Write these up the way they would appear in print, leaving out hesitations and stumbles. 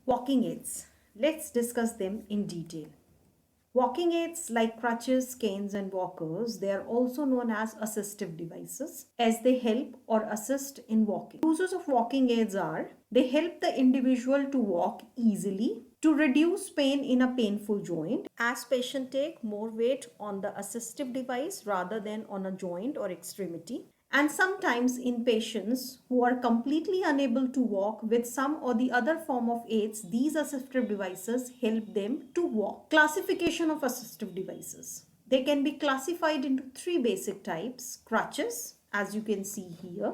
Walking aids. Let's discuss them in detail. Walking aids like crutches, canes, and walkers, they are also known as assistive devices as they help or assist in walking. Uses of walking aids are they help the individual to walk easily, to reduce pain in a painful joint as patient take more weight on the assistive device rather than on a joint or extremity, and sometimes in patients who are completely unable to walk with some or the other form of aids, these assistive devices help them to walk. Classification of assistive devices. They can be classified into three basic types: crutches, as you can see here,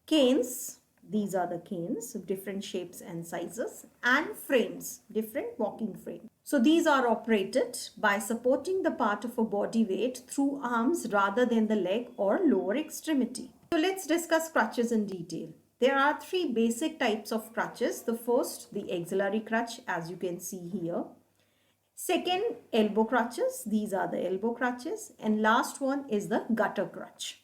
canes, these are the canes of different shapes and sizes, and frames, different walking frames. So these are operated by supporting the part of a body weight through arms rather than the leg or lower extremity. So let's discuss crutches in detail. There are three basic types of crutches. The first, the axillary crutch, as you can see here. Second, elbow crutches. These are the elbow crutches. And last one is the gutter crutch.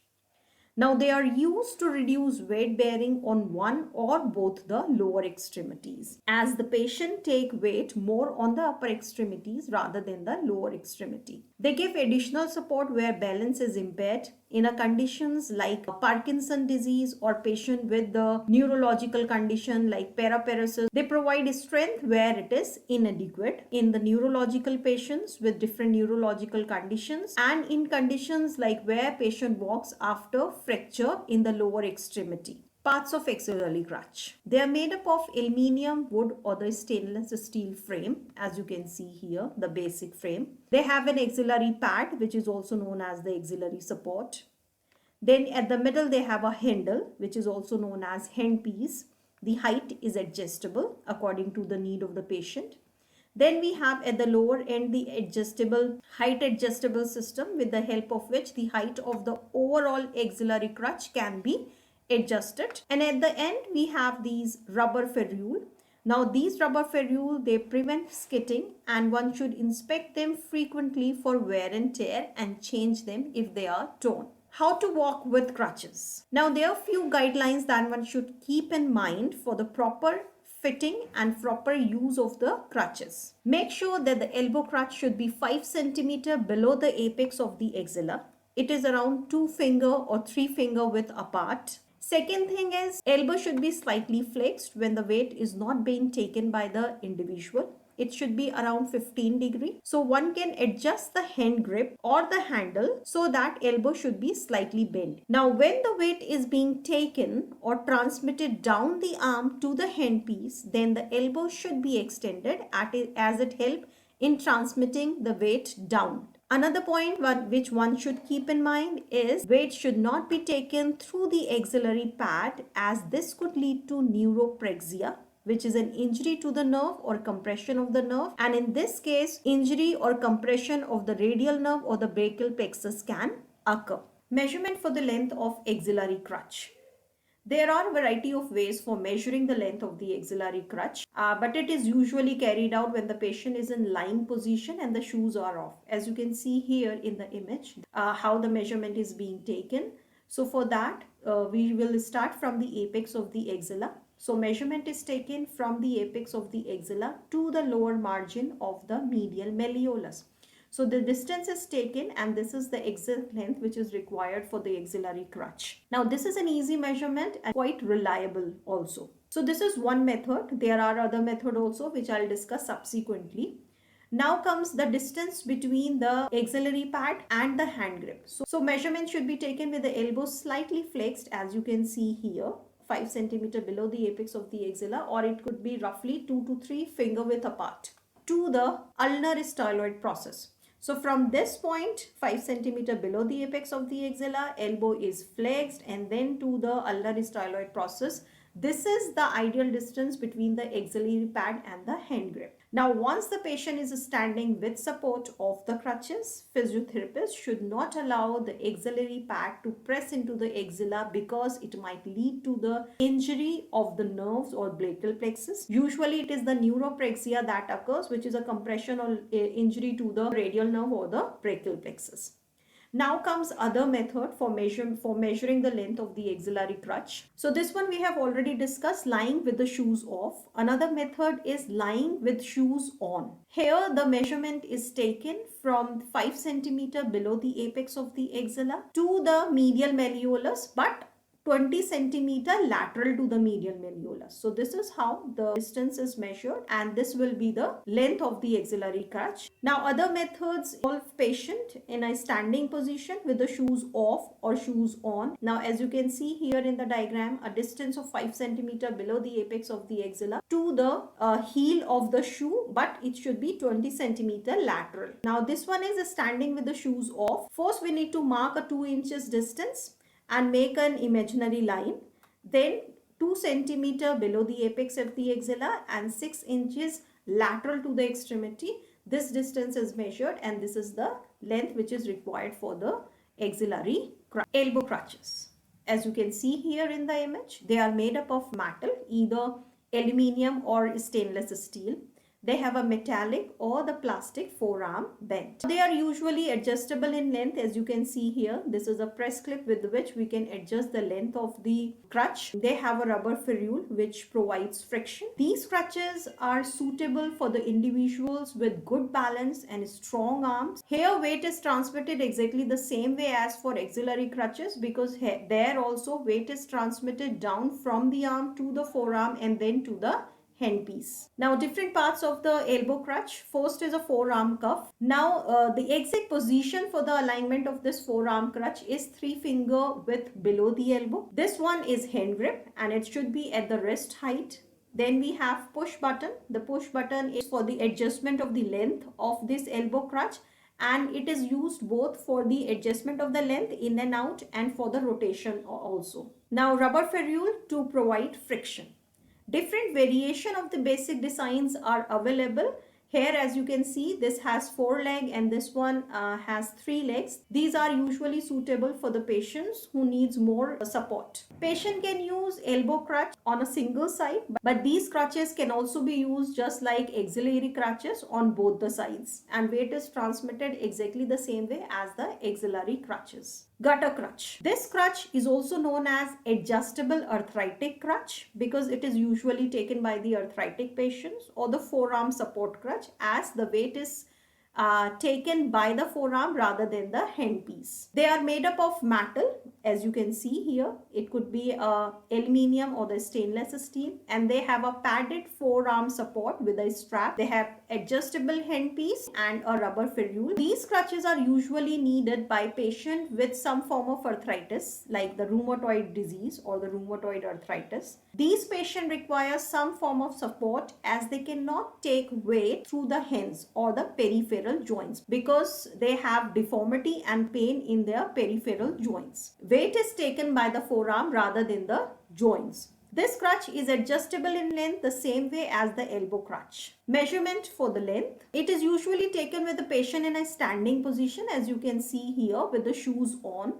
Now they are used to reduce weight bearing on one or both the lower extremities, as the patient take weight more on the upper extremities rather than the lower extremity. They give additional support where balance is impaired in a conditions like Parkinson disease or patient with the neurological condition like paraparesis. They provide strength where it is inadequate in the neurological patients with different neurological conditions, and in conditions like where patient walks after fracture in the lower extremity. Parts of axillary crutch. They are made up of aluminium, wood, or the stainless steel frame, as you can see here, the basic frame. They have an axillary pad, which is also known as the axillary support. Then at the middle, they have a handle, which is also known as handpiece. The height is adjustable according to the need of the patient. Then we have at the lower end the height adjustable system, with the help of which the height of the overall axillary crutch can be adjusted. And at the end we have these rubber ferrule. Now these rubber ferrule, they prevent skidding, and one should inspect them frequently for wear and tear and change them if they are torn. How to walk with crutches. Now there are few guidelines that one should keep in mind for the proper fitting and proper use of the crutches. Make sure that the elbow crutch should be 5 cm below the apex of the axilla. It is around 2 finger or 3 finger width apart. Second thing is, elbow should be slightly flexed when the weight is not being taken by the individual. It should be around 15 degree. So one can adjust the hand grip or the handle so that elbow should be slightly bent. Now when the weight is being taken or transmitted down the arm to the handpiece, then the elbow should be extended as it helps in transmitting the weight down. Another point which one should keep in mind is weight should not be taken through the axillary pad, as this could lead to neuropraxia, which is an injury to the nerve or compression of the nerve, and in this case injury or compression of the radial nerve or the brachial plexus can occur. Measurement for the length of axillary crutch. There are a variety of ways for measuring the length of the axillary crutch, but it is usually carried out when the patient is in lying position and the shoes are off. As you can see here in the image, how the measurement is being taken. So for that, we will start from the apex of the axilla. So measurement is taken from the apex of the axilla to the lower margin of the medial malleolus. So the distance is taken, and this is the exact length which is required for the axillary crutch. Now this is an easy measurement and quite reliable also. So this is one method. There are other methods also which I'll discuss subsequently. Now comes the distance between the axillary pad and the hand grip. So measurement should be taken with the elbow slightly flexed, as you can see here, 5 cm below the apex of the axilla, or it could be roughly 2 to 3 finger width apart, to the ulnar styloid process. So from this point, 5 cm below the apex of the axilla, elbow is flexed, and then to the ulnar styloid process. This is the ideal distance between the axillary pad and the hand grip. Now, once the patient is standing with support of the crutches, physiotherapist should not allow the axillary pad to press into the axilla, because it might lead to the injury of the nerves or brachial plexus. Usually it is the neuropraxia that occurs, which is a compression or injury to the radial nerve or the brachial plexus. Now comes other method for measuring the length of the axillary crutch. So this one we have already discussed, lying with the shoes off. Another method is lying with shoes on. Here the measurement is taken from 5 centimeter below the apex of the axilla to the medial malleolus, but 20 centimeter lateral to the medial malleolus. So this is how the distance is measured, and this will be the length of the axillary crutch. Now other methods involve patient in a standing position with the shoes off or shoes on. Now as you can see here in the diagram, a distance of 5 centimeter below the apex of the axilla to the heel of the shoe, but it should be 20 centimeter lateral. Now this one is a standing with the shoes off. First we need to mark a 2 inches distance and make an imaginary line. Then 2 centimeter below the apex of the axilla and 6 inches lateral to the extremity. This distance is measured, and this is the length which is required for the axillary elbow crutches. As you can see here in the image, they are made up of metal, either aluminium or stainless steel. They have a metallic or the plastic forearm bend. They are usually adjustable in length. As you can see here, this is a press clip with which we can adjust the length of the crutch. They have a rubber ferrule which provides friction. These crutches are suitable for the individuals with good balance and strong arms. Here weight is transmitted exactly the same way as for axillary crutches, because there also weight is transmitted down from the arm to the forearm and then to the handpiece. Now different parts of the elbow crutch. First is a forearm cuff. Now the exact position for the alignment of this forearm crutch is 3 finger width below the elbow. This one is hand grip, and it should be at the wrist height. Then we have push button. The push button is for the adjustment of the length of this elbow crutch, and it is used both for the adjustment of the length in and out and for the rotation also. Now rubber ferrule to provide friction. Different variation of the basic designs are available. Here as you can see, this has 4 legs and this one has 3 legs. These are usually suitable for the patients who needs more support. Patient can use elbow crutch on a single side, but these crutches can also be used just like axillary crutches on both the sides, and weight is transmitted exactly the same way as the axillary crutches. Gutter crutch. This crutch is also known as adjustable arthritic crutch because it is usually taken by the arthritic patients, or the forearm support crutch, as the weight is taken by the forearm rather than the handpiece. They are made up of metal, as you can see here. It could be aluminium or the stainless steel, and they have a padded forearm support with a strap. They have adjustable handpiece and a rubber ferrule. These crutches are usually needed by patients with some form of arthritis like the rheumatoid disease or the rheumatoid arthritis. These patients require some form of support as they cannot take weight through the hands or the peripheral joints because they have deformity and pain in their peripheral joints. Weight is taken by the forearm rather than the joints. This crutch is adjustable in length the same way as the elbow crutch. Measurement for the length. It is usually taken with the patient in a standing position, as you can see here, with the shoes on.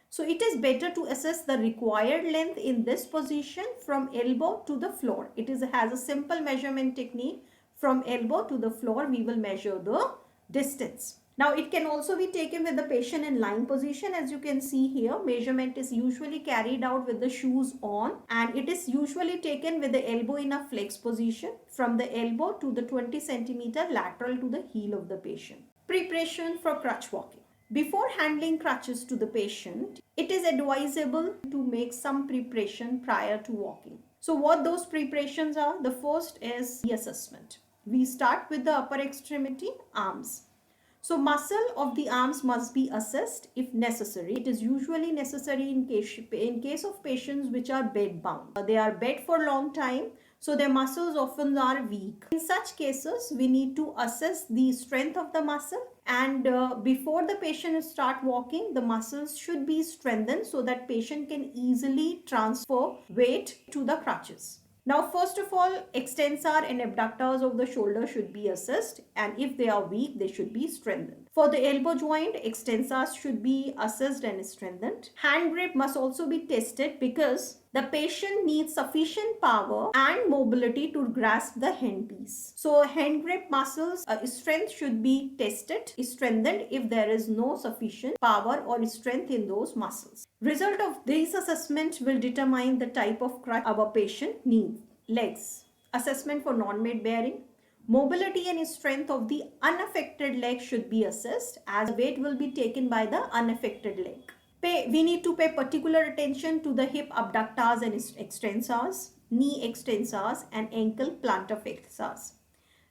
So it is better to assess the required length in this position from elbow to the floor. It has a simple measurement technique. From elbow to the floor, we will measure the distance. Now it can also be taken with the patient in lying position. As you can see here, measurement is usually carried out with the shoes on, and it is usually taken with the elbow in a flex position from the elbow to the 20 centimeter lateral to the heel of the patient. Preparation for crutch walking. Before handling crutches to the patient, it is advisable to make some preparation prior to walking. So what those preparations are? The first is the assessment. We start with the upper extremity, arms. So muscle of the arms must be assessed if necessary. It is usually necessary in case of patients which are bed bound. They are bed for a long time, so their muscles often are weak. In such cases, we need to assess the strength of the muscle, and before the patient start walking, the muscles should be strengthened so that patient can easily transfer weight to the crutches. Now, first of all, extensor and abductors of the shoulder should be assessed, and if they are weak, they should be strengthened. For the elbow joint, extensors should be assessed and strengthened. Hand grip must also be tested because The patient needs sufficient power and mobility to grasp the hand piece. So hand grip muscles strength should be tested, strengthened if there is no sufficient power or strength in those muscles. Result of these assessments will determine the type of crutch our patient needs. Legs. Assessment for non-weight bearing. Mobility and strength of the unaffected leg should be assessed as weight will be taken by the unaffected leg. We need to pay particular attention to the hip abductors and extensors, knee extensors and ankle plantar flexors.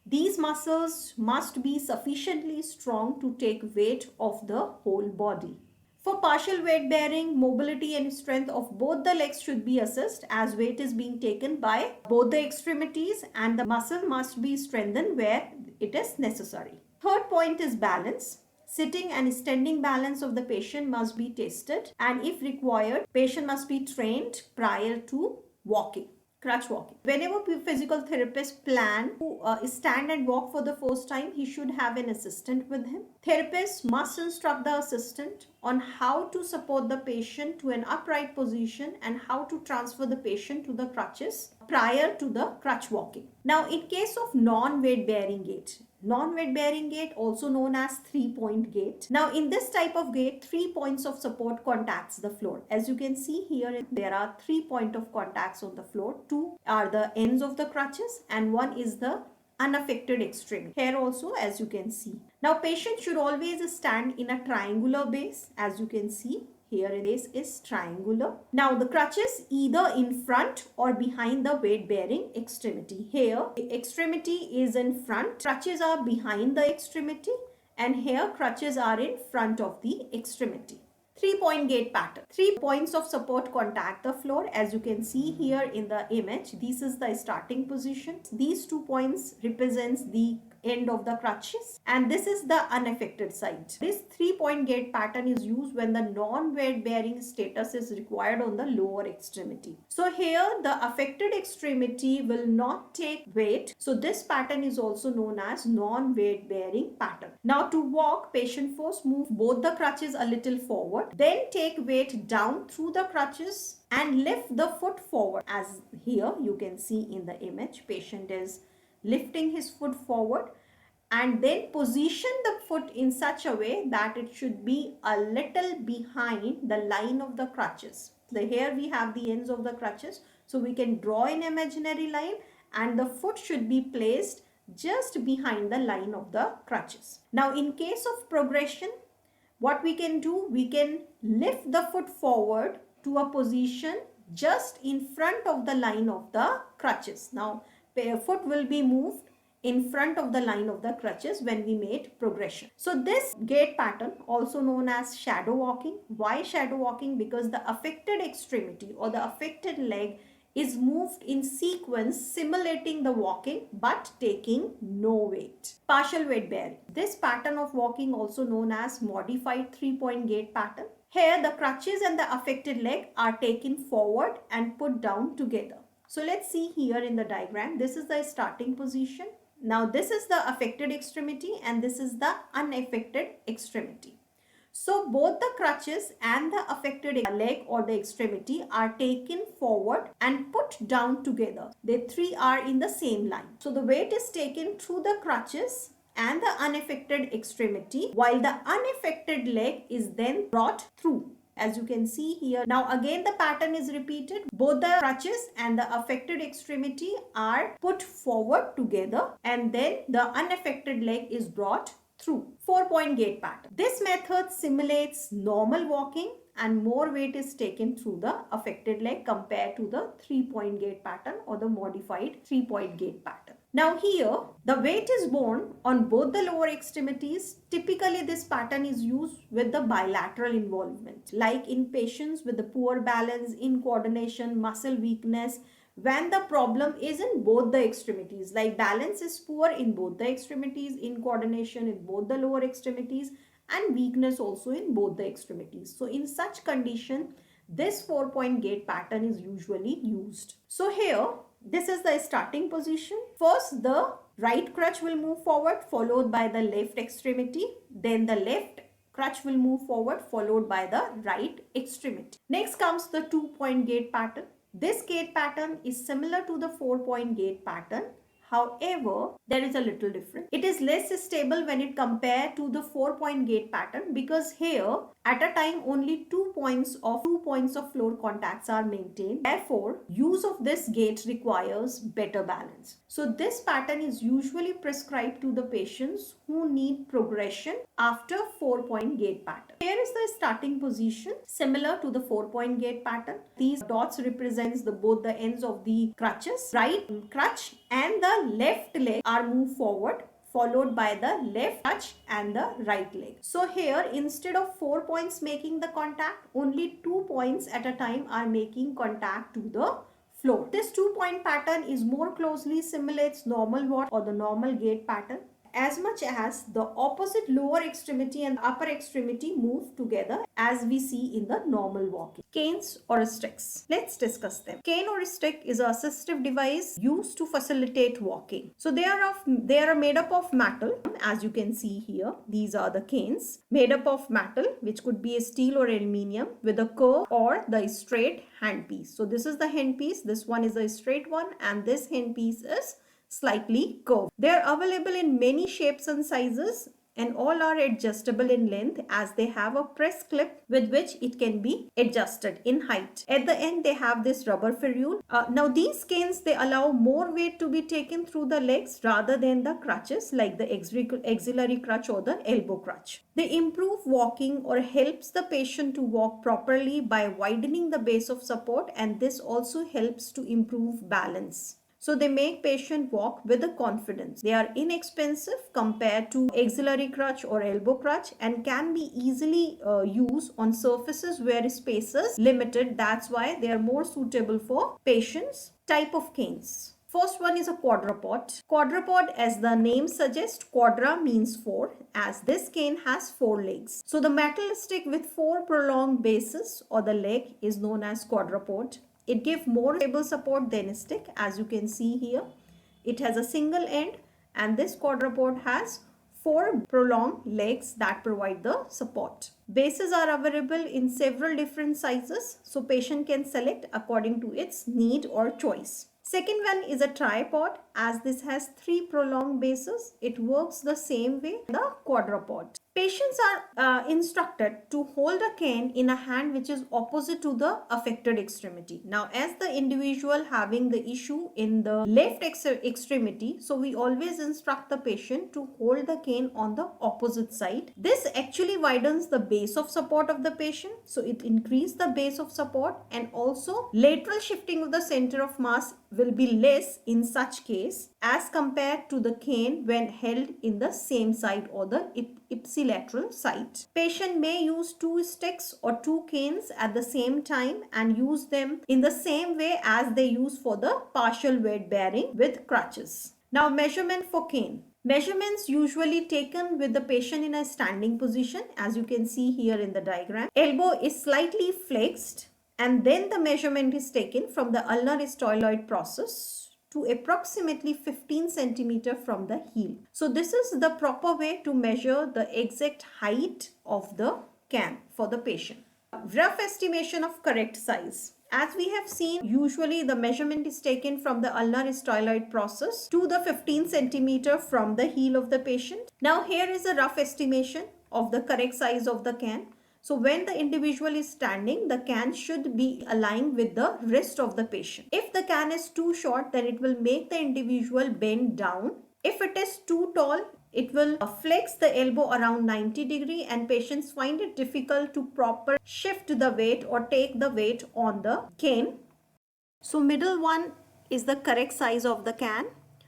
These muscles must be sufficiently strong to take weight of the whole body. For partial weight bearing, mobility and strength of both the legs should be assessed as weight is being taken by both the extremities and the muscle must be strengthened where it is necessary. Third point is balance. Sitting and standing balance of the patient must be tested and if required, patient must be trained prior to walking. Crutch walking. Whenever physical therapists plan to stand and walk for the first time, he should have an assistant with him. Therapists must instruct the assistant on how to support the patient to an upright position and how to transfer the patient to the crutches prior to the crutch walking. Now, in case of non-weight bearing gait, non-weight bearing gait also known as 3-point gait. Now in this type of gait, 3 points of support contacts the floor. As you can see here, there are 3 points of contacts on the floor. 2 are the ends of the crutches and 1 is the unaffected extremity. Here also as you can see. Now patient should always stand in a triangular base as you can see. Here base is triangular. Now the crutches either in front or behind the weight bearing extremity. Here the extremity is in front, crutches are behind the extremity and here crutches are in front of the extremity. 3-point gait pattern. 3 points of support contact the floor as you can see here in the image. This is the starting position. These 2 points represents the end of the crutches and this is the unaffected side. This 3-point gait pattern is used when the non-weight bearing status is required on the lower extremity. So here the affected extremity will not take weight. So this pattern is also known as non-weight bearing pattern. Now to walk, patient first move both the crutches a little forward, then take weight down through the crutches and lift the foot forward. As here you can see in the image, patient is lifting his foot forward and then position the foot in such a way that it should be a little behind the line of the crutches. So here we have the ends of the crutches. So we can draw an imaginary line and the foot should be placed just behind the line of the crutches. Now in case of progression, what we can do, we can lift the foot forward to a position just in front of the line of the crutches. Now foot will be moved in front of the line of the crutches when we made progression. So this gait pattern also known as shadow walking. Why shadow walking? Because the affected extremity or the affected leg is moved in sequence simulating the walking but taking no weight. Partial weight bearing. This pattern of walking also known as modified 3-point gait pattern. Here the crutches and the affected leg are taken forward and put down together. So let's see here in the diagram. This is the starting position. Now this is the affected extremity and this is the unaffected extremity. So both the crutches and the affected leg or the extremity are taken forward and put down together. The 3 are in the same line. So the weight is taken through the crutches and the unaffected extremity while the unaffected leg is then brought through. As you can see here. Now again the pattern is repeated. Both the crutches and the affected extremity are put forward together and then the unaffected leg is brought through. 4-point gait pattern. This method simulates normal walking and more weight is taken through the affected leg compared to the 3-point gait pattern or the modified 3-point gait pattern. Now here the weight is borne on both the lower extremities. Typically this pattern is used with the bilateral involvement like in patients with the poor balance, incoordination, muscle weakness, when the problem is in both the extremities, like balance is poor in both the extremities, incoordination in both the lower extremities and weakness also in both the extremities. So in such condition, this 4-point gait pattern is usually used. So here, this is the starting position. First, the right crutch will move forward followed by the left extremity. Then the left crutch will move forward followed by the right extremity. Next comes the 2-point gait pattern. This gait pattern is similar to the 4-point gait pattern. However, there is a little difference. It is less stable when it compared to the 4-point gait pattern, because here at a time only 2 points of floor contacts are maintained. Therefore, use of this gait requires better balance. So this pattern is usually prescribed to the patients who need progression after 4-point gait pattern. Here is the starting position similar to the 4-point gait pattern. These dots represents both the ends of the crutches. Right crutch and the left leg are moved forward, followed by the left crutch and the right leg. So here, instead of 4 points making the contact, only 2 points at a time are making contact to the floor. This 2-point pattern is more closely simulates normal walk or the normal gait pattern, as much as the opposite lower extremity and upper extremity move together, as we see in the normal walking. Canes or sticks. Let's discuss them. Cane or stick is an assistive device used to facilitate walking. So they are made up of metal, as you can see here. These are the canes made up of metal, which could be a steel or aluminium, with a curve or the straight handpiece. So this is the handpiece. This one is a straight one, and this handpiece is slightly curved. They are available in many shapes and sizes, and all are adjustable in length, as they have a press clip with which it can be adjusted in height. At the end, they have this rubber ferrule. Now these canes, they allow more weight to be taken through the legs rather than the crutches like the axillary crutch or the elbow crutch. They improve walking or helps the patient to walk properly by widening the base of support, and this also helps to improve balance. So they make patient walk with a confidence. They are inexpensive compared to axillary crutch or elbow crutch, and can be easily used on surfaces where space is limited. That's why they are more suitable for patients. Type of canes. First one is a quadrupod. Quadrupod, as the name suggests, quadra means 4, as this cane has 4 legs. So the metal stick with 4 prolonged bases or the leg is known as quadrupod. It gives more stable support than a stick, as you can see here. It has a single end, and this quadrupod has 4 prolonged legs that provide the support. Bases are available in several different sizes, so patient can select according to its need or choice. Second one is a tripod, as this has 3 prolonged bases. It works the same way as the quadrupod. Patients are instructed to hold a cane in a hand which is opposite to the affected extremity. Now, as the individual having the issue in the left extremity, so we always instruct the patient to hold the cane on the opposite side. This actually widens the base of support of the patient, so it increases the base of support, and also lateral shifting of the center of mass will be less in such case as compared to the cane when held in the same side or the ipsilateral side. Patient may use 2 sticks or 2 canes at the same time and use them in the same way as they use for the partial weight bearing with crutches. Now, measurement for cane. Measurements usually taken with the patient in a standing position, as you can see here in the diagram. Elbow is slightly flexed, and then the measurement is taken from the ulnar styloid process to approximately 15 centimeter from the heel. So this is the proper way to measure the exact height of the can for the patient. Rough estimation of correct size. As we have seen, usually the measurement is taken from the ulnar styloid process to the 15 centimeter from the heel of the patient. Now here is a rough estimation of the correct size of the can. So when the individual is standing, the can should be aligned with the wrist of the patient. If the can is too short, then it will make the individual bend down. If it is too tall, it will flex the elbow around 90 degrees, and patients find it difficult to proper shift the weight or take the weight on the cane. So middle one is the correct size of the can.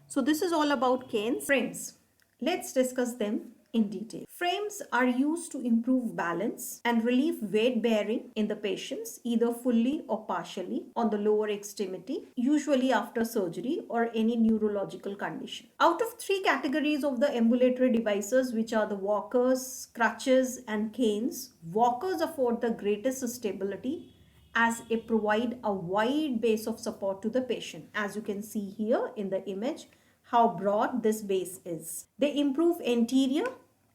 So this is all about canes. Frames. Let's discuss them in detail. Frames are used to improve balance and relieve weight bearing in the patients, either fully or partially, on the lower extremity, usually after surgery or any neurological condition. Out of 3 categories of the ambulatory devices, which are the walkers, crutches and canes, walkers afford the greatest stability as it provide a wide base of support to the patient. As you can see here in the image, how broad this base is. They improve anterior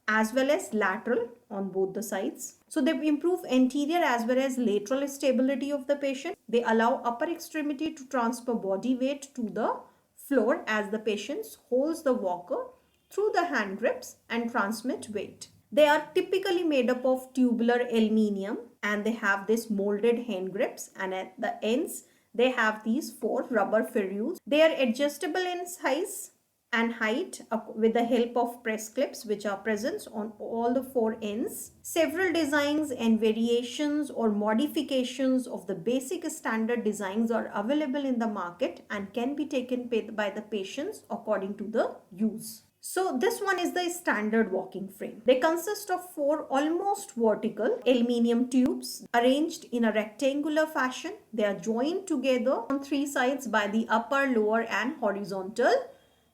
as well as lateral on both the sides. So they improve anterior as well as lateral stability of the patient. They allow upper extremity to transfer body weight to the floor as the patient holds the walker through the hand grips and transmit weight. They are typically made up of tubular aluminium and they have this molded hand grips, and at the ends they have these 4 rubber ferrules. They are adjustable in size and height with the help of press clips which are present on all the 4 ends. Several designs and variations or modifications of the basic standard designs are available in the market and can be taken by the patients according to the use. So this one is the standard walking frame. They consist of 4 almost vertical aluminium tubes arranged in a rectangular fashion. They are joined together on 3 sides by the upper, lower and horizontal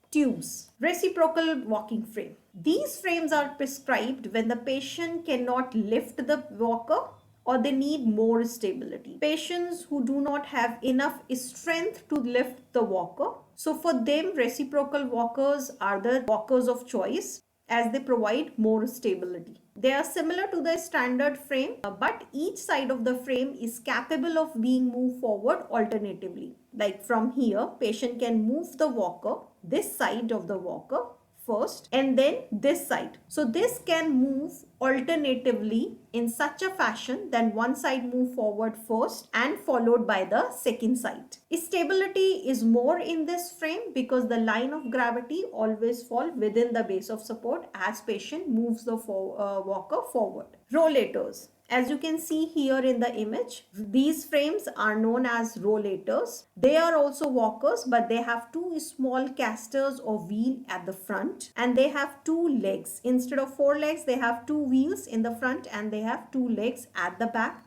tubes. Reciprocal walking frame. These frames are prescribed when the patient cannot lift the walker or they need more stability. Patients who do not have enough strength to lift the walker. So for them, reciprocal walkers are the walkers of choice as they provide more stability. They are similar to the standard frame, but each side of the frame is capable of being moved forward alternatively. Like from here, patient can move the walker, this side of the walker first and then this side. So this can move alternatively in such a fashion that one side move forward first and followed by the second side. Stability is more in this frame because the line of gravity always fall within the base of support as patient moves the walker forward. Rollators. As you can see here in the image, these frames are known as rollators. They are also walkers, but they have 2 small casters or wheel at the front and they have 2 legs. Instead of 4 legs, they have 2 wheels in the front and they have 2 legs at the back.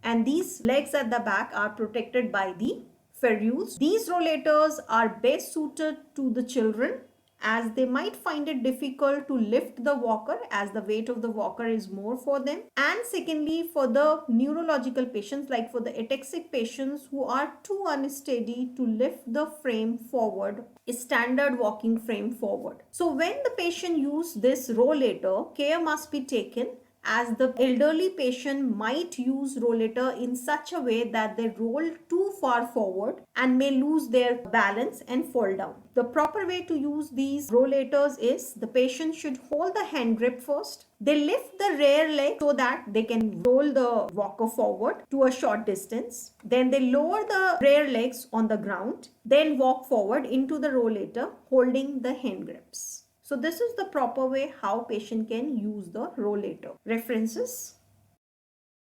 And these legs at the back are protected by the ferrules. These rollators are best suited to the children as they might find it difficult to lift the walker as the weight of the walker is more for them. And secondly, for the neurological patients, like for the ataxic patients who are too unsteady to lift the frame forward, standard walking frame forward. So when the patient use this rollator, care must be taken as the elderly patient might use rollator in such a way that they roll too far forward and may lose their balance and fall down. The proper way to use these rollators is the patient should hold the hand grip first. They lift the rear leg so that they can roll the walker forward to a short distance. Then they lower the rear legs on the ground, then walk forward into the rollator holding the hand grips. So this is the proper way how patient can use the rollator. References: